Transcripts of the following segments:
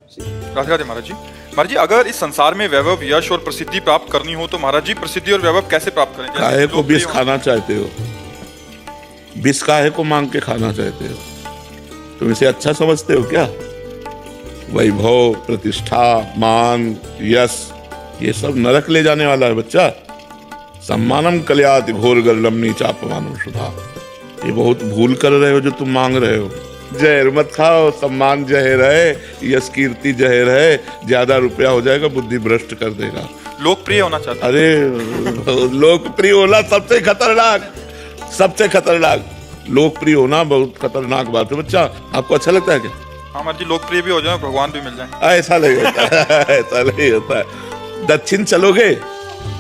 राधे राधे महाराज जी। महाराज जी, अगर इस संसार में वैभव, यश और प्रसिद्धि प्राप्त करनी हो तो महाराज जी प्रसिद्धि और वैभव कैसे प्राप्त करें? काहे को विष खाना चाहते हो? विष काहे को मांग के खाना चाहते हो? तुम इसे अच्छा समझते हो क्या? वैभव, प्रतिष्ठा, मान, यश, ये सब नरक ले जाने वाला है बच्चा। सम्मानम कल्याति घोर गर्लमनी चापमानम सुधा। ये बहुत भूल कर रहे हो जो तुम मांग रहे हो। जहर मत खाओ, सम्मान जहर है, यश कीर्ति जहर है, ज्यादा रुपया हो जाएगा, बुद्धि भ्रष्ट कर देगा। लोकप्रिय होना चाहता। अरे लोकप्रिय होना सबसे खतरनाक, सबसे खतरनाक। लोकप्रिय होना बहुत खतरनाक बात है बच्चा। आपको अच्छा लगता है क्या? हाँ महाराज जी, लोकप्रिय भी हो जाए, भगवान भी मिल जाए। ऐसा नहीं होता है, ऐसा नहीं होता है। दक्षिण चलोगे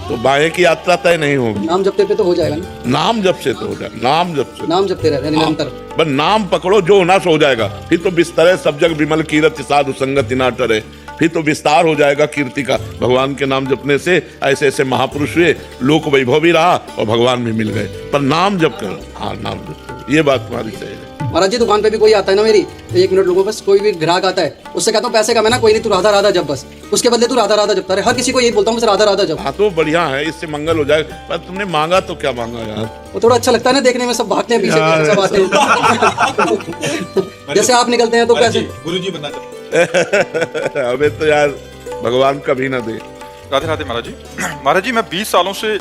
तो बाएं की यात्रा तय नहीं होगी। नाम जपते पे तो हो जाएगा ना? नाम जप से तो हो जाएगा, नाम जप से। नाम जपते रहते हैं निरंतर। बस नाम पकड़ो, जो होना सो हो जाएगा। फिर तो विस्तार है, सब जग विमल कीरति साधु संगति ना टरे। फिर तो विस्तार हो जाएगा कीर्ति का। भगवान के नाम जपने से ऐसे ऐसे महापुरुष हुए, लोक वैभव भी रहा और भगवान भी मिल गए। पर नाम जप करो। हाँ, नाम जप करो, ये बात तुम्हारी सही है। महाराज जी, दुकान पे भी कोई आता है ना मेरी, तो 1 मिनट लोगों, बस कोई भी ग्राहक आता है, उससे कहता हूँ पैसे कम है ना, कोई नहीं, तू राधा राधा जप, बस उसके बदले तू राधा राधा जपता रहे। हर किसी को यही बोलता हूँ, बस राधा राधा जप। हाँ तो बढ़िया है, इससे मंगल हो जाएगा। पर तुमने मांगा तो क्या मांगा यार? वो थोड़ा अच्छा लगता है ना देखने में, सब भागते हैं पीछे, सब आते हैं। जैसे आप निकलते हैं तो कैसे गुरुजी बनना चाहते। हमें तो यार भगवान कभी ना दे। राधे राधे महाराज जी। महाराज जी, मैं 20 सालों से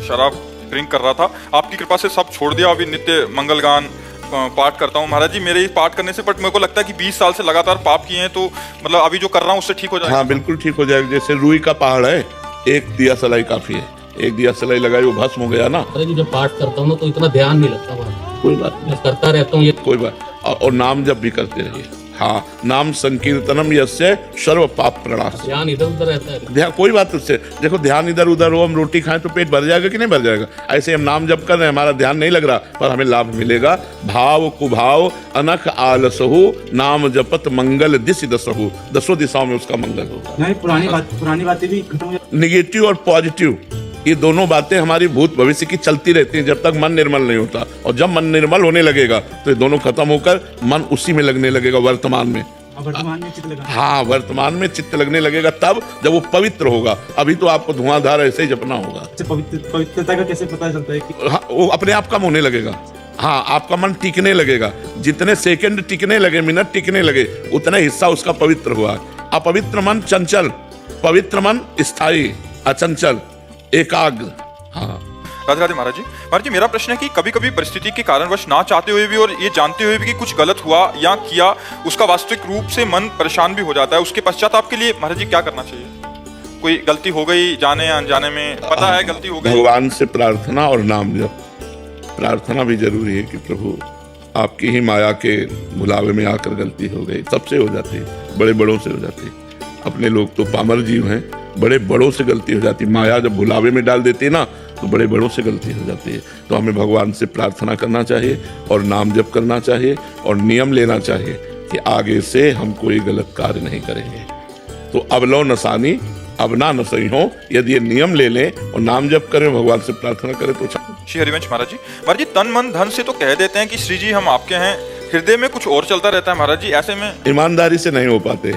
शराब ड्रिंक कर रहा था, आपकी कृपा से सब छोड़ दिया। अभी नित्य मंगल गान पाठ करता हूँ महाराज जी। मेरे इस पाठ करने से बट मेरे को लगता है कि 20 साल से लगातार पाप किए हैं, तो मतलब अभी जो कर रहा हूँ उससे ठीक हो जाएगा? हाँ बिल्कुल ठीक हो जाएगा। जैसे रुई का पहाड़ है, एक दिया सलाई काफी है। एक दिया सलाई लगाई, वो भस्म हो गया ना। अरे जी, जब पाठ करता हूँ ना तो इतना ध्यान नहीं लगता वहाँ। कोई बात नहीं, मैं करता रहता हूँ ये। कोई बात। और नाम जब भी करते रहिए। हाँ, नाम संकीर्तनम यस्य सर्व पाप प्रणाश। ध्यान इधर उधर रहता है। ध्यान, कोई बात उससे देखो, ध्यान इधर उधर हो, हम रोटी खाएं तो पेट भर जाएगा कि नहीं भर जाएगा? ऐसे हम नाम जप कर रहे हैं, हमारा ध्यान नहीं लग रहा, पर हमें लाभ मिलेगा। भाव कुभाव अनख आलसहु नाम जपत मंगल दिश दसहु। 10 दिशाओं में उसका मंगल होगा। नहीं, पुरानी बातें भी खत्म हो जाती। निगेटिव और पॉजिटिव, ये दोनों बातें हमारी भूत भविष्य की चलती रहती हैं जब तक मन निर्मल नहीं होता। और जब मन निर्मल होने लगेगा तो ये दोनों खत्म होकर मन उसी में लगने लगेगा, वर्तमान में। वर्तमान में चित्त लगा। हाँ, वर्तमान में चित्त लगने लगेगा तब जब वो पवित्र होगा। अभी तो आपको धुआंधार ऐसे ही जपना होगा। पवित्रता का कैसे पता चलता है कि? हाँ, वो अपने आप कम होने लगेगा। हाँ, आपका मन टिकने लगेगा। जितने सेकंड टिकने लगे, मिनट टिकने लगे, उतना हिस्सा उसका पवित्र हुआ। अपवित्र मन चंचल, पवित्र मन स्थायी, अचंचल, एकाग्र। हाँ। राधे राधे महाराज जी। महाराज जी, मेरा प्रश्न है कि कभी कभी परिस्थिति के कारणवश ना चाहते हुए भी और ये जानते हुए भी कि कुछ गलत हुआ या किया, उसका वास्तविक रूप से मन परेशान भी हो जाता है। उसके पश्चाताप के लिए महाराज जी क्या करना चाहिए? कोई गलती हो गई, जाने या अनजाने में, पता है गलती हो गई, भगवान से प्रार्थना और नाम जप। प्रार्थना भी जरूरी है कि प्रभु आपकी ही माया के बुलावे में आकर गलती हो गई। सबसे हो जाती है, बड़े बड़ों से हो जाती है। अपने लोग तो पामर जीव हैं, बड़े बड़ों से गलती हो जाती है। माया जब बुलावे में डाल देती है ना, तो बड़े बड़ों से गलती हो जाती है। तो हमें भगवान से प्रार्थना करना चाहिए और नाम जप करना चाहिए और नियम लेना चाहिए कि आगे से हम कोई गलत कार्य नहीं करेंगे। तो अब लो नसानी अब ना नसई हो, यदि ये नियम ले लें और नाम जप करें, भगवान से प्रार्थना करें तो अच्छा। श्री हरिवंश महाराज जी। महाराज जी, तन मन धन से तो कह देते हैं कि श्री जी हम आपके हैं, हृदय में कुछ और चलता रहता है महाराज जी। ऐसे में ईमानदारी से नहीं हो पाते।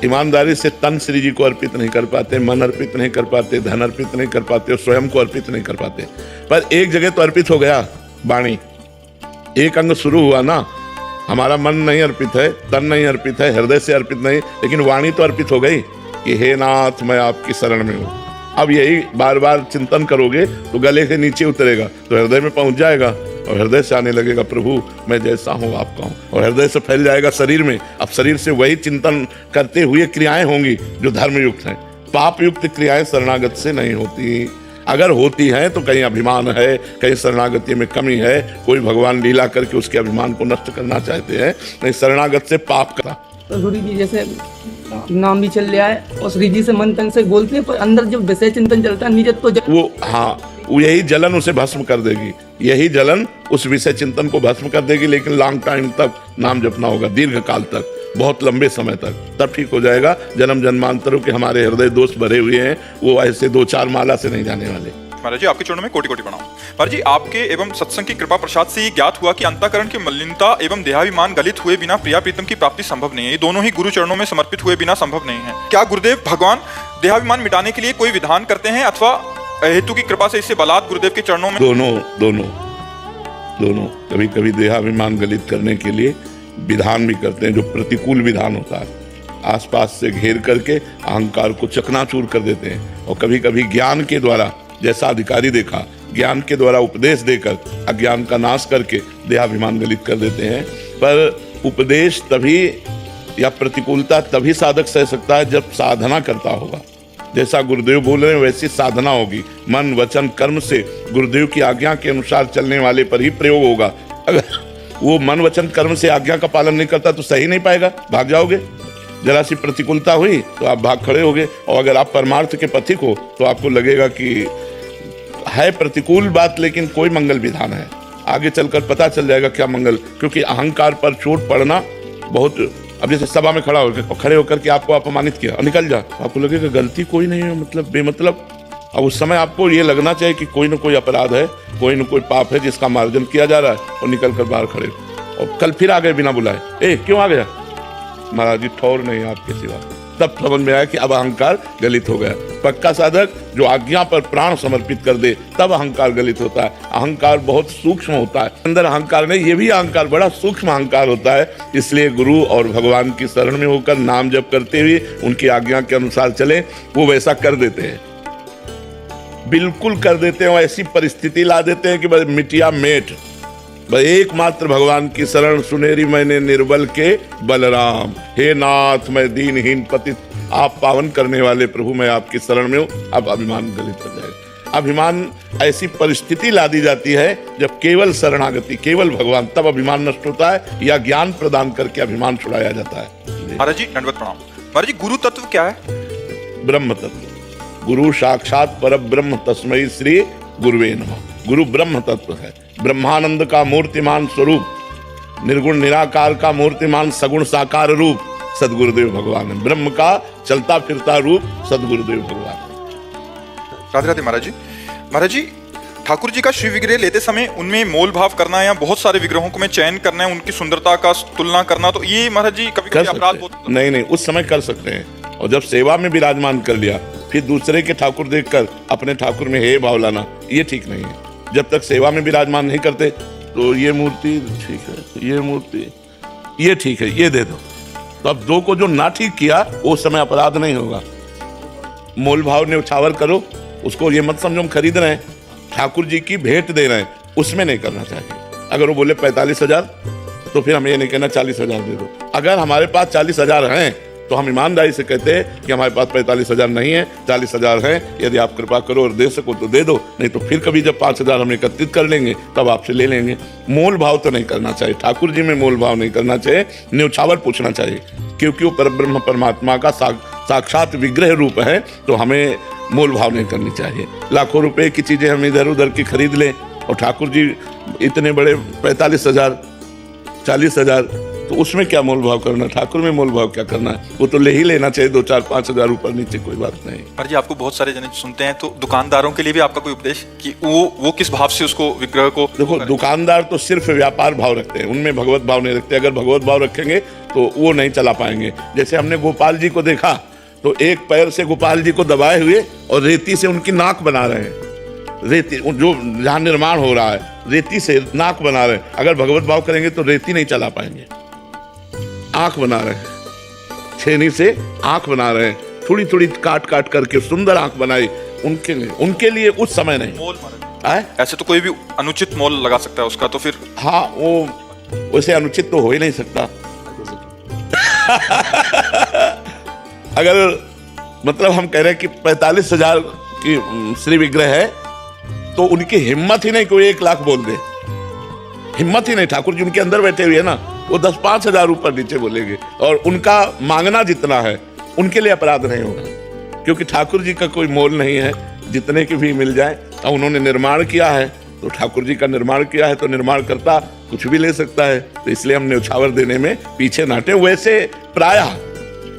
ईमानदारी से तन श्री जी को अर्पित नहीं कर पाते, मन अर्पित नहीं कर पाते, धन अर्पित नहीं कर पाते और स्वयं को अर्पित नहीं कर पाते। पर एक जगह तो अर्पित हो गया, वाणी। एक अंग शुरू हुआ ना, हमारा मन नहीं अर्पित है, तन नहीं अर्पित है, हृदय से अर्पित नहीं, लेकिन वाणी तो अर्पित हो गई कि हे नाथ मैं आपकी शरण में हूँ। अब यही बार बार चिंतन करोगे तो गले से नीचे उतरेगा, तो हृदय में पहुंच जाएगा और हृदय से आने लगेगा प्रभु मैं जैसा हूँ आपका हूँ, और हृदय से फैल जाएगा शरीर में। अब शरीर से वही चिंतन करते हुए क्रियाएं होंगी जो धर्म युक्त हैं। पाप युक्त क्रियाएं शरणागत से नहीं होती। अगर होती हैं तो कहीं अभिमान है, कहीं शरणागति में कमी है, कोई भगवान लीला करके उसके अभिमान को नष्ट करना चाहते हैं। नहीं, शरणागत से पाप करा। तो गुरु जी जैसे नाम भी चल रहा है और श्री जी से मन तन से बोलते हैं, पर अंदर जब विषय चिंतन चलता है निजत तो वो, हाँ, वो यही जलन उसे भस्म कर देगी। यही जलन उस विषय चिंतन को भस्म कर देगी। लेकिन लॉन्ग टाइम तक नाम जपना होगा, दीर्घ काल तक, बहुत लंबे समय तक, तब ठीक हो जाएगा। जन्म जन्मांतरों के हमारे हृदय दोष भरे हुए हैं, वो ऐसे 2-4 माला से नहीं जाने वाले। महाराज जी, आपके चरणों में कोटि कोटि प्रणाम। महाराज जी, आपके एवं सत्संग की कृपा प्रसाद से ये ज्ञात हुआ कि अंतःकरण की मलिनता एवं देहाभिमान गलित हुए बिना प्रिया प्रीतम की प्राप्ति संभव नहीं है। ये दोनों ही गुरु चरणों में समर्पित हुए बिना संभव नहीं है। क्या गुरुदेव भगवान देहाभिमान मिटाने के लिए कोई विधान करते हैं अथवा हेतु की कृपा से इससे बलात् गुरुदेव के चरणों में? दोनों कभी कभी देहाभिमान गलित करने के लिए विधान भी करते हैं, जो प्रतिकूल विधान होता है, आसपास से घेर करके अहंकार को चकनाचूर कर देते हैं। और कभी कभी ज्ञान के द्वारा, जैसा अधिकारी देखा, ज्ञान के द्वारा उपदेश देकर अज्ञान का नाश करके देहाभिमान गलित कर देते हैं। पर उपदेश तभी या प्रतिकूलता तभी साधक सह सकता है जब साधना करता होगा। जैसा गुरुदेव बोल रहे हैं वैसी साधना होगी, मन वचन कर्म से गुरुदेव की आज्ञा के अनुसार चलने वाले पर ही प्रयोग होगा। अगर वो मन वचन कर्म से आज्ञा का पालन नहीं करता तो सही नहीं पाएगा, भाग जाओगे। जरा सी प्रतिकूलता हुई तो आप भाग खड़े होगे। और अगर आप परमार्थ के पथिक हो तो आपको लगेगा कि है प्रतिकूल बात लेकिन कोई मंगल विधान है, आगे चलकर पता चल जाएगा क्या मंगल। क्योंकि अहंकार पर चोट पड़ना बहुत, अब जैसे सभा में खड़े होकर के आपको अपमानित किया और निकल जा, आपको लगेगा गलती कोई नहीं है, मतलब बेमतलब। अब उस समय आपको ये लगना चाहिए कि कोई न कोई अपराध है, कोई न कोई पाप है जिसका मार्जन किया जा रहा है, और निकल कर बाहर खड़े। और कल फिर आ गए बिना बुलाए, क्यों आ गया? महाराज जी ठौर नहीं आपके सिवा। तब समझ में आया कि अब अहंकार गलित हो गया। पक्का साधक जो आज्ञा पर प्राण समर्पित कर दे तब अहंकार गलित होता है। अहंकार बहुत सूक्ष्म होता है, अंदर अहंकार नहीं, ये भी अहंकार बड़ा सूक्ष्म अहंकार होता है। इसलिए गुरु और भगवान की शरण में होकर नाम जप करते हुए उनकी आज्ञा के अनुसार चले, वो वैसा कर देते हैं, बिल्कुल कर देते हैं। ऐसी परिस्थिति ला देते हैं कि बस मिटिया मेट, एकमात्र भगवान की शरण सुनेरी मैंने निर्बल के बलराम। हे नाथ मैं दीनहीन पतित, आप पावन करने वाले प्रभु, मैं आपकी शरण में हूँ। अब अभिमान गलित हो जाएगा। अभिमान ऐसी परिस्थिति ला दी जाती है जब केवल शरणागति, केवल भगवान, तब अभिमान नष्ट होता है या ज्ञान प्रदान करके अभिमान छुड़ाया जाता है। महाराज जी दंडवत प्रणाम। महाराज जी, गुरु तत्व क्या है? ब्रह्म तत्व। गुरु साक्षात पर ब्रह्म, तस्मै श्री गुरुवे नमः। गुरु ब्रह्म तत्व है, ब्रह्मानंद का मूर्तिमान स्वरूप, निर्गुण निराकार का मूर्तिमान सगुण साकार रूप सदगुरुदेव भगवान है। ब्रह्म का चलता फिरता रूप सदगुरुदेव भगवान है। राधे राधे महाराज जी। महाराज जी, ठाकुर जी का श्री विग्रह लेते समय उनमें मोल भाव करना या बहुत सारे विग्रहों को में चयन करना है, उनकी सुंदरता का तुलना करना, तो ये महाराज जी कभी कभी अपराध होता है? नहीं, उस समय कर सकते हैं। और जब सेवा में विराजमान कर लिया फिर दूसरे के ठाकुर देखकर अपने ठाकुर में हे भाव लाना, ये ठीक नहीं है। जब तक सेवा में विराजमान नहीं करते तो ये मूर्ति ठीक है, ये मूर्ति ये ठीक है, ये दे दो। तो अब दो को जो ना ठीक किया वो समय अपराध नहीं होगा। मोल भाव ने उछावर करो, उसको ये मत समझो हम खरीद रहे हैं, ठाकुर जी की भेंट दे रहे हैं, उसमें नहीं करना चाहिए। अगर वो बोले 45,000 तो फिर हमें ये नहीं कहना 40,000 दे दो। अगर हमारे पास 40,000 हैं तो हम ईमानदारी से कहते हैं कि हमारे पास 45,000 नहीं है, 40,000 है, यदि आप कृपा करो और दे सको तो दे दो, नहीं तो फिर कभी जब 5,000 हम एकत्रित कर लेंगे तब आपसे ले लेंगे। मोल भाव तो नहीं करना चाहिए, ठाकुर जी में मोल भाव नहीं करना चाहिए, न्यौछावर पूछना चाहिए, क्योंकि वो परब्रह्म परमात्मा का साक्षात विग्रह रूप है, तो हमें मोल भाव नहीं करनी चाहिए। लाखों रुपए की चीजें हम इधर उधर की खरीद लें और ठाकुर जी इतने बड़े 45,000 40,000, तो उसमें क्या मोल भाव करना, ठाकुर में मोल भाव क्या करना है? वो तो ले ही लेना चाहिए 2-4-5,000 ऊपर नीचे, कोई बात नहीं। पर जी आपको बहुत सारे जने सुनते हैं, तो दुकानदारों के लिए भी आपका कोई उपदेश कि वो किस भाव से उसको विग्रह को? देखो, दुकानदार तो सिर्फ व्यापार भाव रखते हैं, उनमें भगवत भाव नहीं रखते। अगर भगवत भाव रखेंगे तो वो नहीं चला पाएंगे। जैसे हमने गोपाल जी को देखा तो एक पैर से गोपाल जी को दबाए हुए और रेती से उनकी नाक बना रहे हैं। रेती जो जहाँ निर्माण हो रहा है, रेती से नाक बना रहे हैं। अगर भगवत भाव करेंगे तो रेती नहीं चला पाएंगे। आंख बना रहे हैं, छेनी से आंख बना रहे हैं, थोड़ी थोड़ी काट काट करके सुंदर आंख बनाई। उनके लिए उस समय नहीं मोल ऐसे तो कोई भी अनुचित मोल लगा सकता है उसका, तो फिर हाँ, वो वैसे अनुचित तो हो ही नहीं सकता। अगर मतलब हम कह रहे हैं कि 45,000 की श्री विग्रह है तो उनकी हिम्मत ही नहीं कोई 1 लाख बोल दे, हिम्मत ही नहीं। ठाकुर जी उनके अंदर बैठे हुए है ना, वो 10-5,000 ऊपर नीचे बोलेंगे और उनका मांगना जितना है उनके लिए अपराध नहीं होगा, क्योंकि ठाकुर जी का कोई मोल नहीं है। जितने की भी मिल जाए, और उन्होंने निर्माण किया है तो ठाकुर जी का निर्माण किया है तो निर्माण करता कुछ भी ले सकता है। तो इसलिए हम न्यौछावर देने में पीछे ना हटे। वैसे प्रायः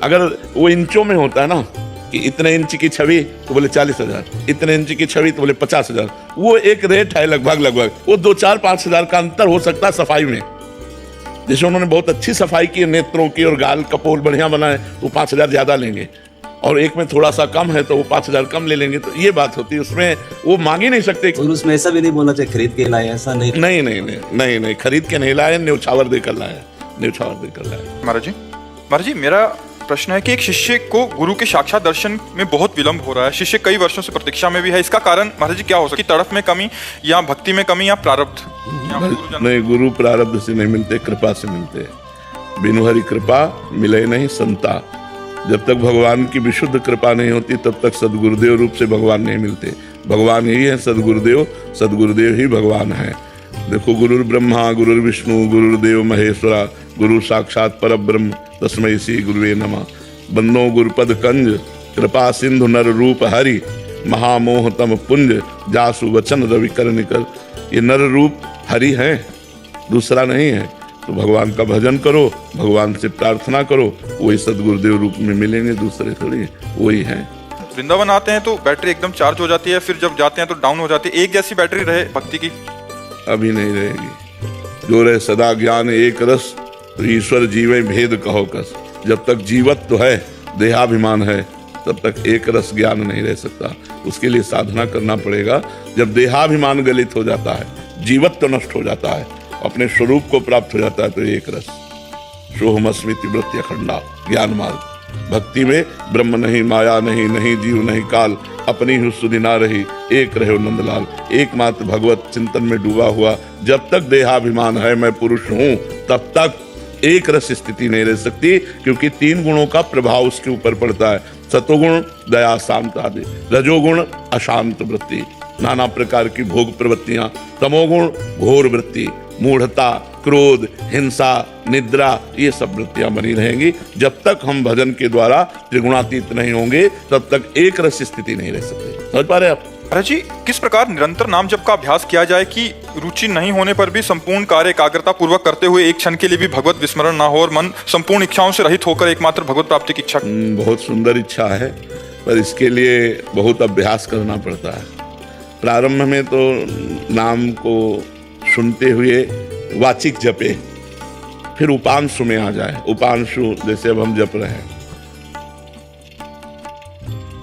अगर वो इंचों में होता है ना कि इतने इंच की छवि तो बोले 40,000, इतने इंच की छवि तो बोले 50,000। वो एक रेट है लगभग, वो 2-4-5 हजार का अंतर हो सकता है सफाई में। जैसे उन्होंने बहुत अच्छी सफाई की नेत्रों की और गाल कपोल बढ़िया बनाए तो 5,000 ज्यादा लेंगे, और एक में थोड़ा सा कम है तो वो 5,000 कम ले लेंगे। तो ये बात होती है, उसमें वो मांग ही नहीं सकते। और उसमें ऐसा भी नहीं बोलना चाहिए खरीद के लाए, ऐसा नहीं। नहीं, खरीद के नहीं लाए, न्यौछावर देकर लाए। महाराज जी मेरा प्रश्न है कि एक शिष्य को गुरु के साक्षात दर्शन में बहुत विलंब हो रहा है, शिष्य कई वर्षों से प्रतीक्षा में भी है, इसका कारण महाराज जी क्या हो सकता है? तड़फ में कमी या भक्ति में कमी या प्रारब्ध? नहीं, गुरु प्रारब्ध से नहीं मिलते, कृपा से मिलते। बिनु हरि कृपा मिले नहीं संता। जब तक भगवान की विशुद्ध कृपा नहीं होती तब तक सदगुरुदेव रूप से भगवान नहीं मिलते। भगवान ही है सदगुरुदेव, सदगुरुदेव ही भगवान है। देखो, गुरुर ब्रह्मा गुरुर विष्णु गुरुर्देव महेश्वरा, गुरु साक्षात परब्रह्म तस्मै श्री गुरुवे नमः। बंदो गुरुपद कंज, कृपा सिंधु नर रूप हरि, महामोह तम पुंज, जासु वचन रवि कर निकर। ये नर रूप हरि है, दूसरा नहीं है। तो भगवान का भजन करो, भगवान से प्रार्थना करो, वही सदगुरुदेव रूप में मिलेंगे, दूसरे थोड़ी, वही है। वृंदावन आते हैं तो बैटरी एकदम चार्ज हो जाती है, फिर जब जाते हैं तो डाउन हो जाती है। एक जैसी बैटरी रहे भक्ति की? अभी नहीं रहेगी। जो रहे सदा ज्ञान एक रस, तो ईश्वर जीवे भेद कहो कस। जब तक जीवत तो है, देहाभिमान है, तब तक एक रस ज्ञान नहीं रह सकता। उसके लिए साधना करना पड़ेगा। जब देहाभिमान गलित हो जाता है, जीवत तो नष्ट हो जाता है, अपने स्वरूप को प्राप्त हो जाता है, तो एक रस सोहमस्मिति वृत्ति अखंडा ज्ञान मार्ग। भक्ति में ब्रह्म नहीं, माया नहीं, नहीं जीव नहीं काल, अपनी ही सुधि ना रही, एक रहे नंदलाल। एकमात्र भगवत चिंतन में डूबा हुआ जब तक देहाभिमान है, मैं पुरुष हूं, तब तक एक रस स्थिति नहीं रह सकती, क्योंकि 3 गुणों का प्रभाव उसके ऊपर पड़ता है। सतोगुण दया शांत आदि, रजोगुण अशांत वृत्ति, नाना प्रकार की भोग प्रवृत्तियां, तमोगुण घोर वृत्ति, मूढ़ता, क्रोध, हिंसा, निद्रा, ये सब वृत्तियां बनी रहेंगी। जब तक हम भजन के द्वारा त्रिगुणातीत नहीं होंगे तब तक एक रस स्थिति नहीं रह सकती। समझ पा रहे आप? महाराज जी, किस प्रकार निरंतर नाम जप का अभ्यास किया जाए कि रुचि नहीं होने पर भी संपूर्ण कार्य एकाग्रता पूर्वक करते हुए एक क्षण के लिए भी भगवत विस्मरण ना हो और मन संपूर्ण इच्छाओं से रहित होकर एकमात्र भगवत प्राप्ति की इच्छा? बहुत सुंदर इच्छा है, पर इसके लिए बहुत अभ्यास करना पड़ता है। प्रारंभ में तो नाम को सुनते हुए वाचिक जपे, फिर उपांशु में आ जाए। उपांशु जैसे अब हम जप रहे हैं,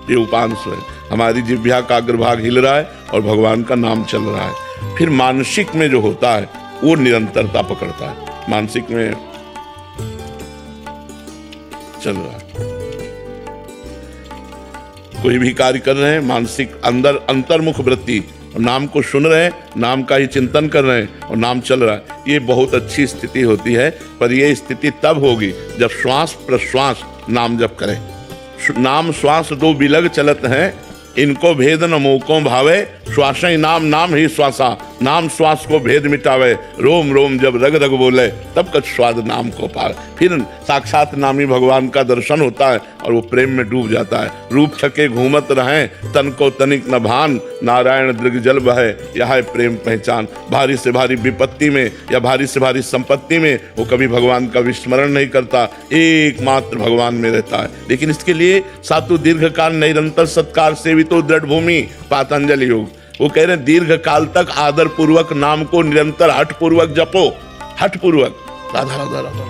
ये उपांशु है। हमारी जिह्वा का अग्रभाग हिल रहा है और भगवान का नाम चल रहा है। फिर मानसिक में जो होता है वो निरंतरता पकड़ता है, मानसिक में चल रहा है। कोई भी कार्य कर रहे हैं, मानसिक अंदर अंतर्मुख वृत्ति, नाम को सुन रहे हैं, नाम का ही चिंतन कर रहे हैं और नाम चल रहा है, ये बहुत अच्छी स्थिति होती है। पर ये स्थिति तब होगी जब श्वास प्रश्वास नाम जप करें। नाम श्वास 2 बिलग चलत हैं, इनको भेद न मोको भावे, श्वास ही नाम नाम ही श्वासा, नाम श्वास को भेद मिटावे, रोम रोम जब रग रग बोले तब कछ स्वाद नाम को पावे। फिर साक्षात नामी भगवान का दर्शन होता है और वो प्रेम में डूब जाता है। रूप छके घूमत रहें, तन को तनिक न भान, नारायण दृग जल बहे, यह है प्रेम पहचान। भारी से भारी विपत्ति में या भारी से भारी संपत्ति में वो कभी भगवान का विस्मरण नहीं करता, एकमात्र भगवान में रहता है। लेकिन इसके लिए सातु दीर्घ काल निरंतर सत्कार से तो दृढ़ भूमि पातंजलि योग। वो कह रहे हैं दीर्घ काल तक आदर पूर्वक नाम को निरंतर हठ पूर्वक जपो, हठ पूर्वक। राधा राधा राधा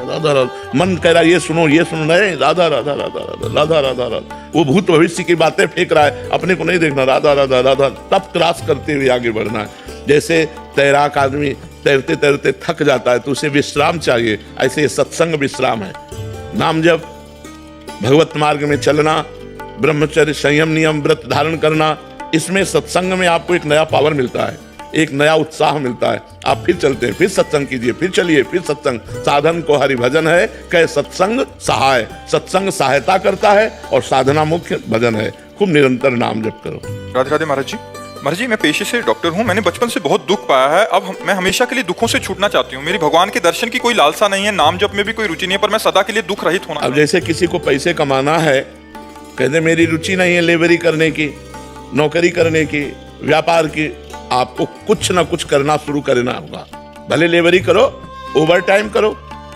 राधा राधा, मन कह रहा है ये सुनो रहे, राधा राधा राधा राधा राधा राधा राधा। वो भूत भविष्य की बातें फेंक रहा है, अपने को नहीं देखना, राधा राधा राधा, तब क्रॉस करते हुए आगे बढ़ना है। जैसे तैराक आदमी तैरते तैरते थक जाता है तो उसे विश्राम चाहिए, ऐसे सत्संग विश्राम है। नाम जप, भगवत मार्ग में चलना, ब्रह्मचर्य, संयम, नियम, व्रत धारण करना, इसमें सत्संग में आपको एक नया पावर मिलता है, एक नया उत्साह मिलता है। आप फिर चलते हैं, फिर सत्संग कीजिए, फिर चलिए, फिर सत्संग। साधन को हरि भजन है, कह सत्संग सहाय। सत्संग सहायता करता है और साधना मुख्य भजन है। खूब निरंतर नाम जप करो। राधे राधे महाराज जी। महाराज जी, मैं पेशे से डॉक्टर हूँ, मैंने बचपन से बहुत दुख पाया है। अब मैं हमेशा के लिए दुखों से छूटना चाहती हूँ। मेरी भगवान के दर्शन की कोई लालसा नहीं है, नाम जप में भी कोई रुचि नहीं है, पर मैं सदा के लिए दुख रहित होना। अब जैसे किसी को पैसे कमाना है, कहते मेरी रुचि नहीं है लेबरी करने की, नौकरी करने की, व्यापार की, आपको कुछ ना कुछ करना शुरू करना होगा। भले लेबरी करो, ओवर टाइम करो,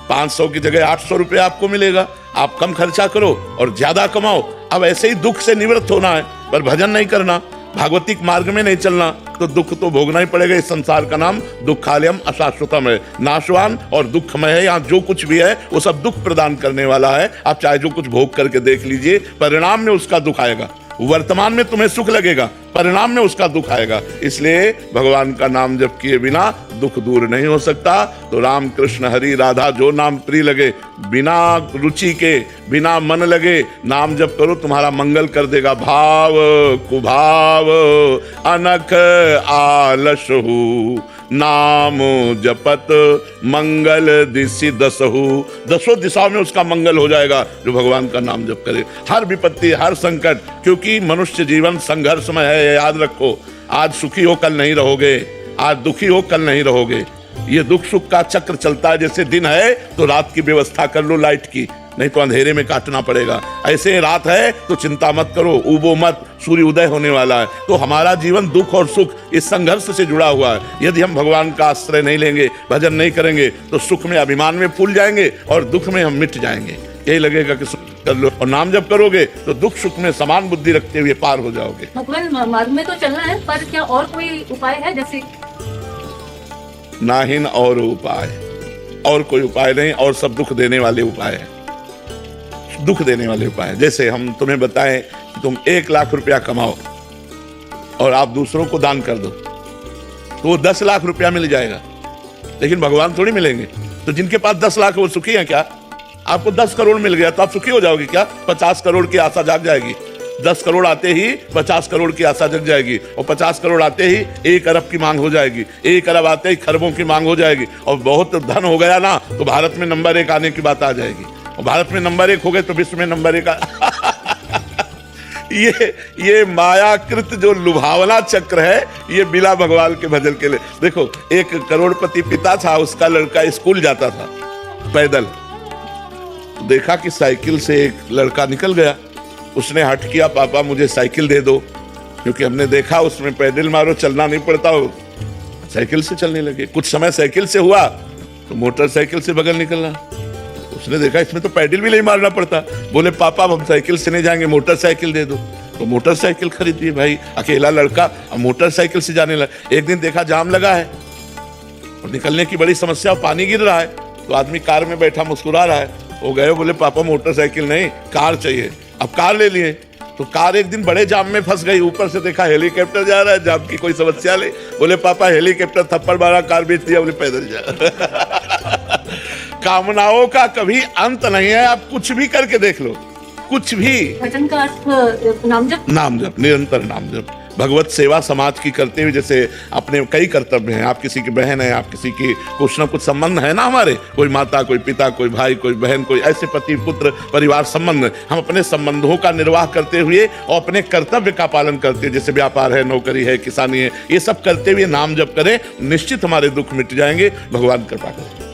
500 की जगह 800 रुपये आपको मिलेगा। आप कम खर्चा करो और ज्यादा कमाओ। अब ऐसे ही दुख से निवृत्त होना है, पर भजन नहीं करना, भागवतिक मार्ग में नहीं चलना, तो दुख तो भोगना ही पड़ेगा। इस संसार का नाम दुखालयम अशाश्वतम है, नाशवान और दुखमय है। यहाँ जो कुछ भी है वो सब दुख प्रदान करने वाला है। आप चाहे जो कुछ भोग करके देख लीजिए, परिणाम में उसका दुख आएगा। वर्तमान में तुम्हें सुख लगेगा, परिणाम में उसका दुख आएगा। इसलिए भगवान का नाम जप किए बिना दुख दूर नहीं हो सकता। तो राम कृष्ण हरि राधा जो नाम प्रिय लगे, बिना रुचि के, बिना मन लगे नाम जप करो, तुम्हारा मंगल कर देगा। भाव कुभाव अनख आलसहु, नाम जपत मंगल दिशि दसहु। दसों दिशाओं में उसका मंगल हो जाएगा जो भगवान का नाम जप करे। हर विपत्ति, हर संकट, क्योंकि मनुष्य जीवन संघर्षमय है, याद रखो। आज सुखी हो कल नहीं रहोगे, आज दुखी हो कल नहीं रहोगे। ये दुख सुख का चक्र चलता है। जैसे दिन है तो रात की व्यवस्था कर लो लाइट की, नहीं तो अंधेरे में काटना पड़ेगा। ऐसे रात है तो चिंता मत करो, उबो मत, सूर्य उदय होने वाला है। तो हमारा जीवन दुख और सुख इस संघर्ष से जुड़ा हुआ है। यदि हम भगवान का आश्रय नहीं लेंगे, भजन नहीं करेंगे, तो सुख में अभिमान में फूल जाएंगे और दुख में हम मिट जाएंगे। यही लगेगा कि सुख कर लो, और नाम जब करोगे तो दुख सुख में समान बुद्धि रखते हुए पार हो जाओगे। भगवान मार्ग में तो चलना है, पर क्या और कोई उपाय है? जैसे नाहिन और उपाय, और कोई उपाय नहीं, और सब दुख देने वाले उपाय है, दुख देने वाले उपाय। जैसे हम तुम्हें बताएं कि तुम 1 लाख रुपया कमाओ और आप दूसरों को दान कर दो, तो वो 10 लाख रुपया मिल जाएगा। लेकिन भगवान थोड़ी मिलेंगे। तो जिनके पास 10 लाख वो सुखी हैं क्या? आपको 10 करोड़ मिल गया तो आप सुखी हो जाओगे क्या? 50 करोड़ की आशा जाग जाएगी। 10 करोड़ आते ही 50 करोड़ की आशा जग जाएगी, और 50 करोड़ आते ही 1 अरब की मांग हो जाएगी, 1 अरब आते ही खरबों की मांग हो जाएगी, और बहुत धन हो गया ना तो भारत में नंबर 1 आने की बात आ जाएगी। और भारत में नंबर 1 हो गए तो विश्व में नंबर 1 ये मायाकृत जो लुभावना चक्र है, ये बिना भगवान के भजन के लिए। देखो, एक करोड़पति पिता था, उसका लड़का स्कूल जाता था पैदल। देखा कि साइकिल से एक लड़का निकल गया, उसने हट किया, पापा मुझे साइकिल दे दो, क्योंकि हमने देखा उसमें पैदल मारो चलना नहीं पड़ता हो, साइकिल से चलने लगे। कुछ समय साइकिल से हुआ तो मोटरसाइकिल से बगल निकलना। उसने देखा इसमें तो पैडल भी नहीं मारना पड़ता। बोले पापा हम साइकिल से नहीं जाएंगे, मोटरसाइकिल दे दो। तो मोटरसाइकिल खरीद दी। भाई अकेला लड़का मोटरसाइकिल से जाने लगा। एक दिन देखा जाम लगा है और निकलने की बड़ी समस्या, पानी गिर रहा है, तो आदमी कार में बैठा मुस्कुरा रहा है। वो गए, बोले पापा मोटरसाइकिल नहीं कार चाहिए। अब कार ले लिए। तो कार एक दिन बड़े जाम में फंस गई। ऊपर से देखा हेलीकॉप्टर जा रहा है, जाम की कोई समस्या नहीं। बोले पापा हेलीकॉप्टर थप्पड़ मारा, कार बेच दिया। बोले पैदल जा। कामनाओं का कभी अंत नहीं है। आप कुछ भी करके देख लो, कुछ भी। भजन का अर्थ नाम जप, नाम जप, निरंतर नाम जप। भगवत सेवा समाज की करते हुए, जैसे अपने कई कर्तव्य हैं। आप किसी की बहन है, आप किसी की कुछ ना कुछ संबंध है ना हमारे, कोई माता, कोई पिता, कोई भाई, कोई बहन, कोई ऐसे पति पुत्र परिवार संबंध। हम अपने संबंधों का निर्वाह करते हुए और अपने कर्तव्य का पालन करते हुए, जैसे व्यापार है, नौकरी है, किसानी है, ये सब करते हुए नाम जप करें, निश्चित हमारे दुख मिट जाएंगे। भगवान कृपा करें।